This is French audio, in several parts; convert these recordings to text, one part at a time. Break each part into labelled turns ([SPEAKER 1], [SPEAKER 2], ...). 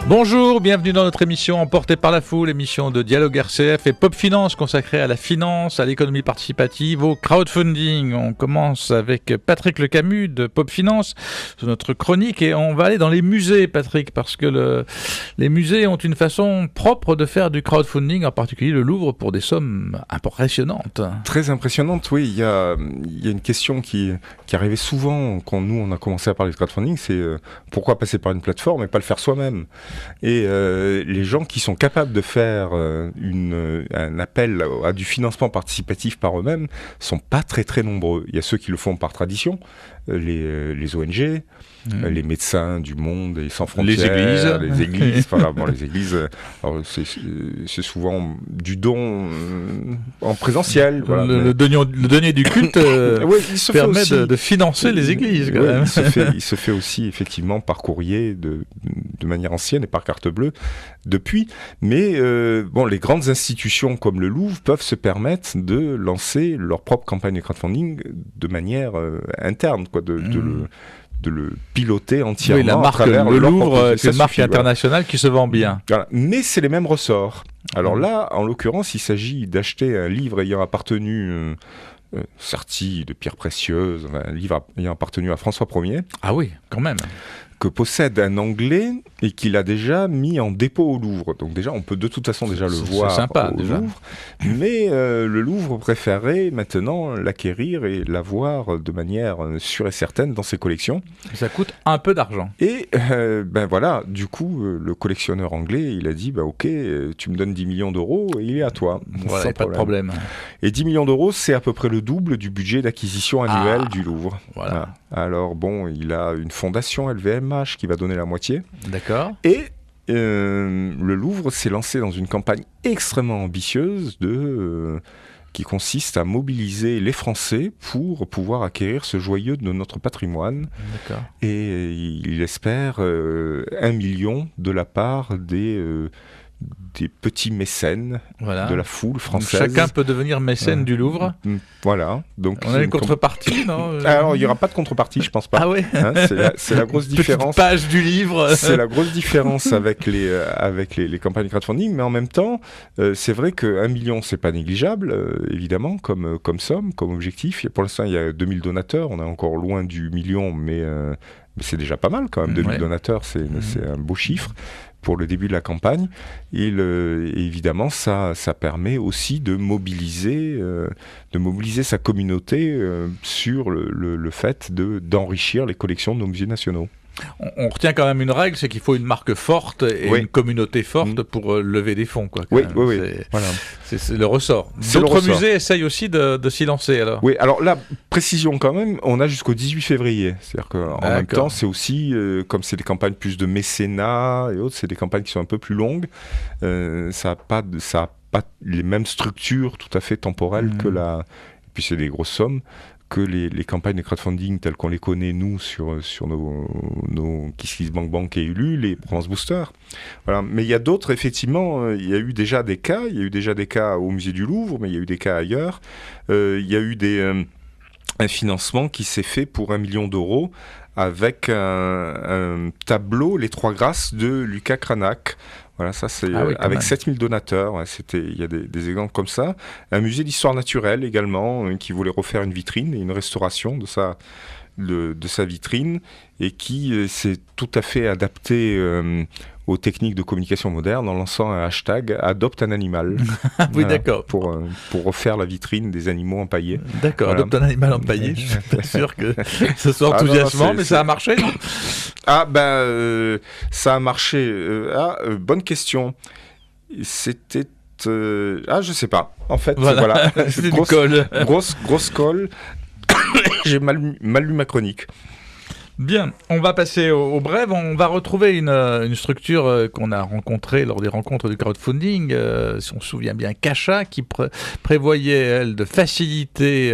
[SPEAKER 1] Bonjour, bienvenue dans notre émission Emportée par la foule, émission de Dialogue RCF et Pop Finance consacrée à la finance, à l'économie participative, au crowdfunding. On commence avec Patrick Lecamus de Pop Finance sur notre chronique et on va aller dans les musées, Patrick, parce que les musées ont une façon propre de faire du crowdfunding, en particulier le Louvre, pour des sommes impressionnantes.
[SPEAKER 2] Très impressionnantes, oui. Il y a une question qui arrivait souvent quand nous on a commencé à parler de crowdfunding, c'est pourquoi passer par une plateforme et pas le faire soi-même. Et les gens qui sont capables de faire un appel à du financement participatif par eux-mêmes sont pas très très nombreux. Il y a ceux qui le font par tradition, les ONG, les médecins du monde et sans frontières, les églises. Voilà, bon, les églises, c'est souvent du don en présentiel. Voilà,
[SPEAKER 1] le denier du culte permet de financer les églises. Quand même.
[SPEAKER 2] Il se fait aussi effectivement par courrier de manière ancienne et par carte bleue depuis. Mais les grandes institutions comme le Louvre peuvent se permettre de lancer leur propre campagne de crowdfunding de manière interne, quoi, de le piloter entièrement.
[SPEAKER 1] Oui, la marque le Louvre, c'est une marque internationale qui se vend bien.
[SPEAKER 2] Voilà. Mais c'est les mêmes ressorts. Alors là, en l'occurrence, il s'agit d'acheter un livre ayant appartenu, serti de pierres précieuses, un livre ayant appartenu à François Ier.
[SPEAKER 1] Ah oui, quand même.
[SPEAKER 2] Que possède un Anglais et qu'il a déjà mis en dépôt au Louvre. Donc déjà, on peut de toute façon déjà le voir au Louvre. Mais le Louvre préférerait maintenant l'acquérir et l'avoir de manière sûre et certaine dans ses collections.
[SPEAKER 1] Ça coûte un peu d'argent.
[SPEAKER 2] Et voilà, du coup, le collectionneur anglais, il a dit, ok, tu me donnes 10 millions d'euros et il est à toi.
[SPEAKER 1] Voilà, pas de problème.
[SPEAKER 2] Et 10 millions d'euros, c'est à peu près le double du budget d'acquisition annuel du Louvre.
[SPEAKER 1] Voilà.
[SPEAKER 2] Alors bon, il a une fondation LVMH qui va donner la moitié.
[SPEAKER 1] D'accord.
[SPEAKER 2] Et le Louvre s'est lancé dans une campagne extrêmement ambitieuse qui consiste à mobiliser les Français pour pouvoir acquérir ce joyau de notre patrimoine.
[SPEAKER 1] D'accord.
[SPEAKER 2] Et il espère 1 million de la part des petits mécènes de la foule française.
[SPEAKER 1] Donc chacun peut devenir mécène du Louvre.
[SPEAKER 2] Voilà. Donc
[SPEAKER 1] on a une contrepartie, non
[SPEAKER 2] Alors, il n'y aura pas de contrepartie, je pense pas.
[SPEAKER 1] Ah oui.
[SPEAKER 2] C'est la grosse différence.
[SPEAKER 1] Petite page du livre.
[SPEAKER 2] C'est la grosse différence avec les campagnes crowdfunding, mais en même temps, c'est vrai que 1 million, c'est pas négligeable, évidemment, comme somme, comme objectif. Pour l'instant, il y a 2000 donateurs. On est encore loin du million, mais c'est déjà pas mal quand même. 2000 donateurs, c'est un beau chiffre pour le début de la campagne. Et évidemment, ça permet aussi de mobiliser sa communauté sur le fait d'enrichir les collections de nos musées nationaux.
[SPEAKER 1] On retient quand même une règle, c'est qu'il faut une marque forte et une communauté forte pour lever des fonds. Quoi,
[SPEAKER 2] oui.
[SPEAKER 1] Voilà. C'est le ressort. D'autres musées essayent aussi de s'y lancer alors.
[SPEAKER 2] Oui, alors là, précision quand même, on a jusqu'au 18 février. C'est-à-dire qu'en même temps, c'est aussi, comme c'est des campagnes plus de mécénat et autres, c'est des campagnes qui sont un peu plus longues. Ça n'a pas les mêmes structures tout à fait temporelles que et puis c'est des grosses sommes que les campagnes de crowdfunding telles qu'on les connaît, nous, sur nos KissKissBankBank et Ulule, les Provence Booster. Voilà. Mais il y a d'autres, effectivement, il y a eu déjà des cas. Il y a eu déjà des cas au musée du Louvre, mais il y a eu des cas ailleurs. Il y a eu un financement qui s'est fait pour 1 million d'euros avec un tableau, Les Trois Grâces de Lucas Cranach. Voilà, ça c'est avec 7000 donateurs. Il y a des exemples comme ça. Un musée d'histoire naturelle également qui voulait refaire une vitrine et une restauration de sa vitrine et qui s'est tout à fait adapté aux techniques de communication moderne en lançant un hashtag Adopte un animal.
[SPEAKER 1] Oui, d'accord.
[SPEAKER 2] Pour refaire la vitrine des animaux empaillés.
[SPEAKER 1] D'accord, voilà. Adopte un animal empaillé. Je suis pas sûr que ce soit enthousiasmant, mais ça a marché, non ?
[SPEAKER 2] Ça a marché. Bonne question. C'était... je sais pas. En fait, voilà.
[SPEAKER 1] C'est une colle.
[SPEAKER 2] Grosse colle. J'ai mal lu ma chronique.
[SPEAKER 1] Bien, on va passer au brève. On va retrouver une structure qu'on a rencontrée lors des rencontres du crowdfunding, si on se souvient bien, Cacha, qui prévoyait, elle, de faciliter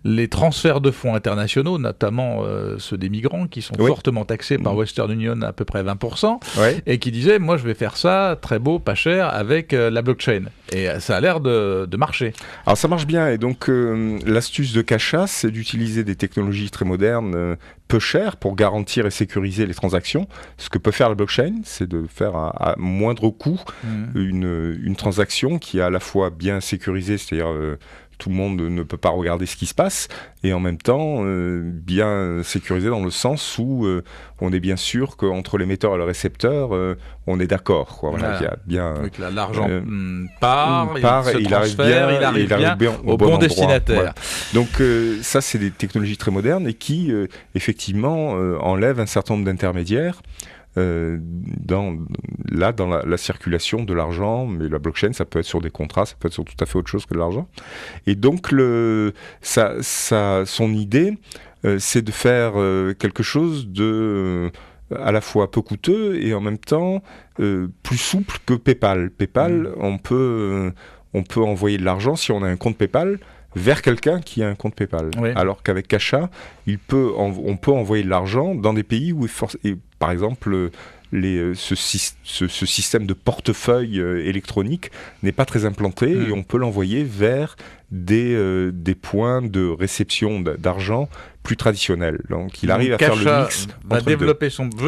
[SPEAKER 1] les transferts de fonds internationaux, notamment ceux des migrants, qui sont fortement taxés par Western Union à peu près 20%, et qui disait, moi je vais faire ça très beau, pas cher, avec la blockchain. Et ça a l'air de marcher.
[SPEAKER 2] Alors ça marche bien, et donc l'astuce de Cacha, c'est d'utiliser des technologies très modernes, peu cher pour garantir et sécuriser les transactions. Ce que peut faire la blockchain, c'est de faire à moindre coût une transaction qui est à la fois bien sécurisée, c'est-à-dire tout le monde ne peut pas regarder ce qui se passe, et en même temps bien sécurisé dans le sens où on est bien sûr qu'entre l'émetteur et le récepteur, on est d'accord. Voilà. Il y a bien,
[SPEAKER 1] oui, l'argent part, il arrive bien au bon
[SPEAKER 2] endroit.
[SPEAKER 1] destinataire.
[SPEAKER 2] Voilà. Donc ça, c'est des technologies très modernes et qui, effectivement, enlèvent un certain nombre d'intermédiaires dans la circulation de l'argent, mais la blockchain, ça peut être sur des contrats, ça peut être sur tout à fait autre chose que de l'argent. Et donc, son idée, c'est de faire quelque chose de à la fois peu coûteux et en même temps plus souple que PayPal. PayPal, on peut envoyer de l'argent si on a un compte PayPal vers quelqu'un qui a un compte PayPal. Oui. Alors qu'avec Cacha, on peut envoyer de l'argent dans des pays où, par exemple, ce système de portefeuille électronique n'est pas très implanté et on peut l'envoyer vers des points de réception d'argent plus traditionnels. Donc il arrive à faire le mix.
[SPEAKER 1] Veut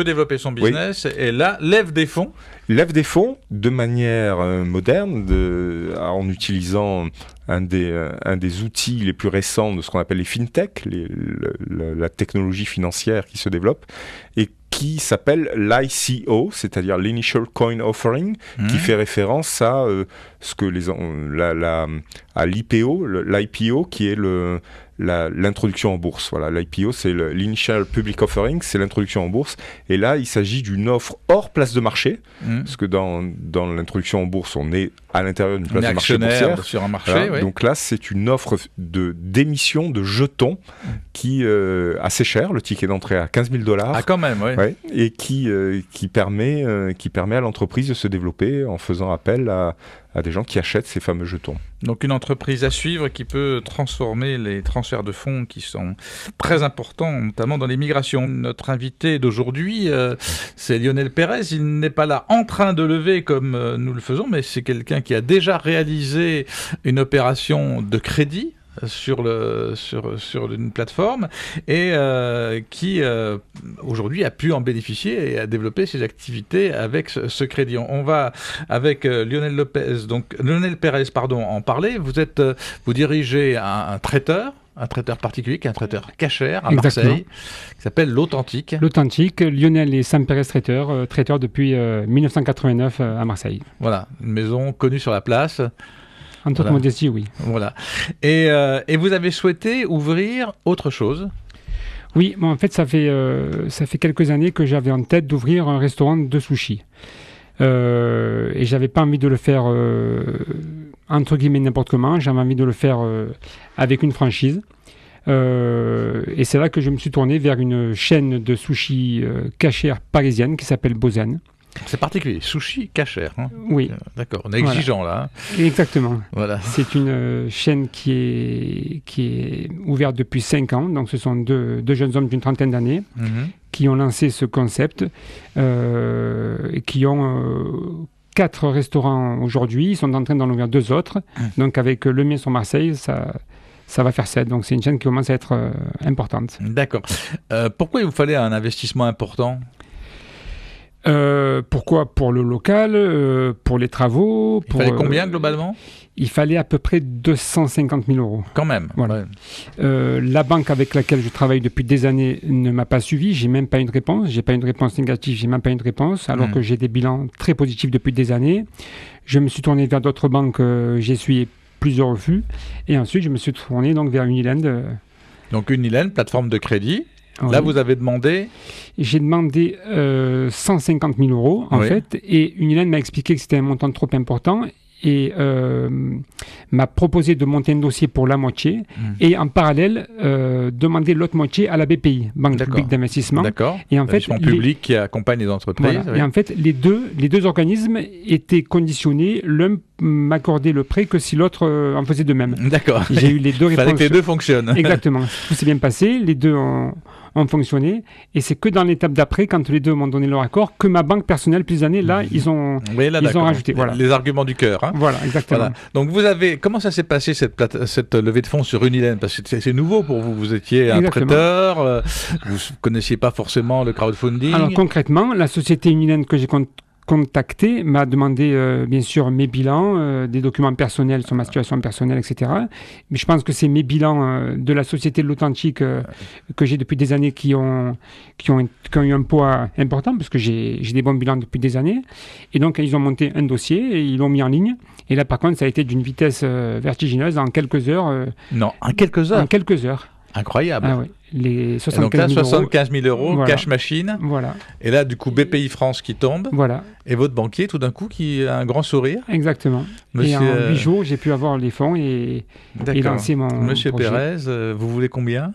[SPEAKER 1] développer son business et là lève des fonds.
[SPEAKER 2] Lève des fonds de manière moderne en utilisant un des outils les plus récents de ce qu'on appelle les fintech, la technologie financière qui se développe et qui s'appelle l'ICO, c'est-à-dire l'Initial Coin Offering, qui fait référence à ce que à l'IPO, qui est l'introduction en bourse. Voilà, l'IPO, c'est l'Initial Public Offering, c'est l'introduction en bourse. Et là, il s'agit d'une offre hors place de marché, parce que dans l'introduction en bourse, on est à l'intérieur d'une place de marché boursière.
[SPEAKER 1] Sur un marché,
[SPEAKER 2] voilà. Donc là, c'est une offre d'émission de jetons qui assez cher. Le ticket d'entrée à $15 000.
[SPEAKER 1] Ah, quand même, oui.
[SPEAKER 2] Ouais, et qui permet à l'entreprise de se développer en faisant appel à des gens qui achètent ces fameux jetons.
[SPEAKER 1] Donc une entreprise à suivre qui peut transformer les transferts de fonds qui sont très importants, notamment dans les migrations. Notre invité d'aujourd'hui, c'est Lionel Pérez. Il n'est pas là en train de lever comme nous le faisons, mais c'est quelqu'un qui a déjà réalisé une opération de crédit sur une plateforme et qui aujourd'hui a pu en bénéficier et a développé ses activités avec ce crédit. On va avec Lionel Pérez en parler. Vous dirigez un traiteur particulier qui est un traiteur cachère à Marseille, qui s'appelle l'Authentique.
[SPEAKER 3] L'Authentique, Lionel et Sam Pérez traiteur depuis 1989 à Marseille.
[SPEAKER 1] Voilà, une maison connue sur la place.
[SPEAKER 3] En toute modestie, oui.
[SPEAKER 1] Voilà. Et vous avez souhaité ouvrir autre chose ?
[SPEAKER 3] Oui, bon, en fait, ça fait quelques années que j'avais en tête d'ouvrir un restaurant de sushi. Et j'avais pas envie de le faire entre guillemets n'importe comment. J'avais envie de le faire avec une franchise. Et c'est là que je me suis tourné vers une chaîne de sushi cachère parisienne qui s'appelle Bozen.
[SPEAKER 1] C'est particulier, sushi cachère. Hein.
[SPEAKER 3] Oui.
[SPEAKER 1] D'accord, on est exigeant là.
[SPEAKER 3] Exactement.
[SPEAKER 1] Voilà.
[SPEAKER 3] C'est une chaîne qui est ouverte depuis 5 ans. Donc ce sont deux jeunes hommes d'une trentaine d'années qui ont lancé ce concept et qui ont 4 restaurants aujourd'hui. Ils sont en train d'en ouvrir 2 autres. Donc avec le mien sur Marseille, ça va faire 7. Donc c'est une chaîne qui commence à être importante.
[SPEAKER 1] D'accord. Pourquoi il vous fallait un investissement important ?
[SPEAKER 3] Pourquoi ? Pour le local, pour les travaux.
[SPEAKER 1] Il fallait combien globalement ?
[SPEAKER 3] Il fallait à peu près 250 000 euros.
[SPEAKER 1] Quand même.
[SPEAKER 3] Voilà. Ouais. La banque avec laquelle je travaille depuis des années ne m'a pas suivi. J'ai même pas une réponse. J'ai pas une réponse négative. J'ai même pas une réponse. Alors que j'ai des bilans très positifs depuis des années. Je me suis tourné vers d'autres banques. J'ai essuyé plusieurs refus. Et ensuite, je me suis tourné donc vers Uniland.
[SPEAKER 1] Donc Uniland, plateforme de crédit. Oui. Là, vous avez demandé ?
[SPEAKER 3] J'ai demandé 150 000 euros, en fait, et Uniland m'a expliqué que c'était un montant trop important et m'a proposé de monter un dossier pour la moitié et en parallèle demander l'autre moitié à la BPI, Banque publique d'investissement.
[SPEAKER 1] D'accord.
[SPEAKER 3] Et en fait,
[SPEAKER 1] public qui accompagne les entreprises.
[SPEAKER 3] Voilà. Oui. Et en fait, les deux organismes étaient conditionnés. L'un m'accordait le prêt que si l'autre en faisait de même.
[SPEAKER 1] D'accord.
[SPEAKER 3] J'ai eu les deux réponses.
[SPEAKER 1] Il fallait que les deux fonctionnent.
[SPEAKER 3] Exactement. Tout s'est bien passé. Les deux ont ont fonctionné. Et c'est que dans l'étape d'après, quand les deux m'ont donné leur accord, que ma banque personnelle, plus d'années, là, ils ont rajouté. Voilà.
[SPEAKER 1] Les arguments du cœur. Hein.
[SPEAKER 3] Voilà, exactement. Voilà.
[SPEAKER 1] Donc, comment ça s'est passé cette levée de fonds sur Unilen? Parce que c'est nouveau pour vous. Vous étiez un prêteur, vous ne connaissiez pas forcément le crowdfunding.
[SPEAKER 3] Alors, concrètement, la société Unilen que j'ai contacté m'a demandé bien sûr mes bilans, des documents personnels sur ma situation personnelle, etc. Mais je pense que c'est mes bilans de la société de l'Authentique que j'ai depuis des années qui ont eu un poids important, parce que j'ai des bons bilans depuis des années. Et donc ils ont monté un dossier et ils l'ont mis en ligne. Et là par contre ça a été d'une vitesse vertigineuse en quelques heures.
[SPEAKER 1] Non, en quelques heures.
[SPEAKER 3] En quelques heures.
[SPEAKER 1] Incroyable.
[SPEAKER 3] Ah oui. Les 75 000
[SPEAKER 1] donc là, 75 000 euros,
[SPEAKER 3] voilà.
[SPEAKER 1] cash machine.
[SPEAKER 3] Voilà.
[SPEAKER 1] Et là, du coup, BPI France qui tombe.
[SPEAKER 3] Voilà.
[SPEAKER 1] Et votre banquier, tout d'un coup, qui a un grand sourire.
[SPEAKER 3] Exactement. Et en 8 jours, j'ai pu avoir les fonds et lancer mon
[SPEAKER 1] Monsieur
[SPEAKER 3] projet.
[SPEAKER 1] Pérez, vous voulez combien?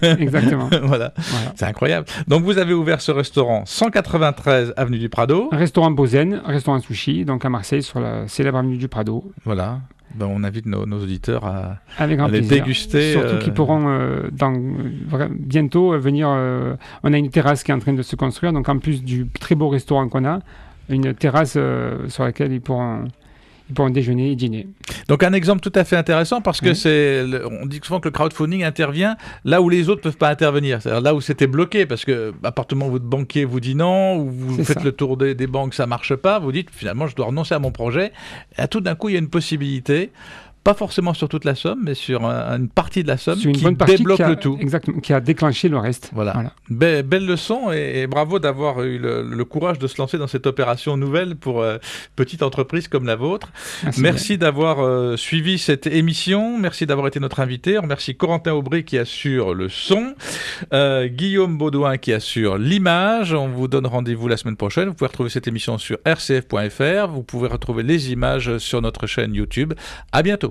[SPEAKER 3] Exactement.
[SPEAKER 1] Voilà. C'est incroyable. Donc, vous avez ouvert ce restaurant 193 avenue du Prado.
[SPEAKER 3] Restaurant Bozen, restaurant sushi, donc à Marseille, sur la célèbre avenue du Prado.
[SPEAKER 1] Voilà. Ben, on invite nos auditeurs à
[SPEAKER 3] les
[SPEAKER 1] déguster.
[SPEAKER 3] Surtout qu'ils pourront bientôt venir. On a une terrasse qui est en train de se construire, donc en plus du très beau restaurant qu'on a, une terrasse sur laquelle ils pourront déjeuner et dîner.
[SPEAKER 1] Donc un exemple tout à fait intéressant parce que on dit souvent que le crowdfunding intervient là où les autres ne peuvent pas intervenir. C'est-à-dire là où c'était bloqué parce que à partir du moment où votre banquier vous dit non, ou vous faites le tour des banques, ça ne marche pas, vous dites finalement je dois renoncer à mon projet. Et tout d'un coup il y a une possibilité. Pas forcément sur toute la somme, mais sur une partie de la somme qui débloque le tout.
[SPEAKER 3] Exactement, qui a déclenché le reste.
[SPEAKER 1] Voilà. Belle leçon et bravo d'avoir eu le courage de se lancer dans cette opération nouvelle pour petite entreprise comme la vôtre. Merci d'avoir suivi cette émission. Merci d'avoir été notre invité. On remercie Corentin Aubry qui assure le son, Guillaume Baudouin qui assure l'image. On vous donne rendez-vous la semaine prochaine. Vous pouvez retrouver cette émission sur rcf.fr. Vous pouvez retrouver les images sur notre chaîne YouTube. À bientôt.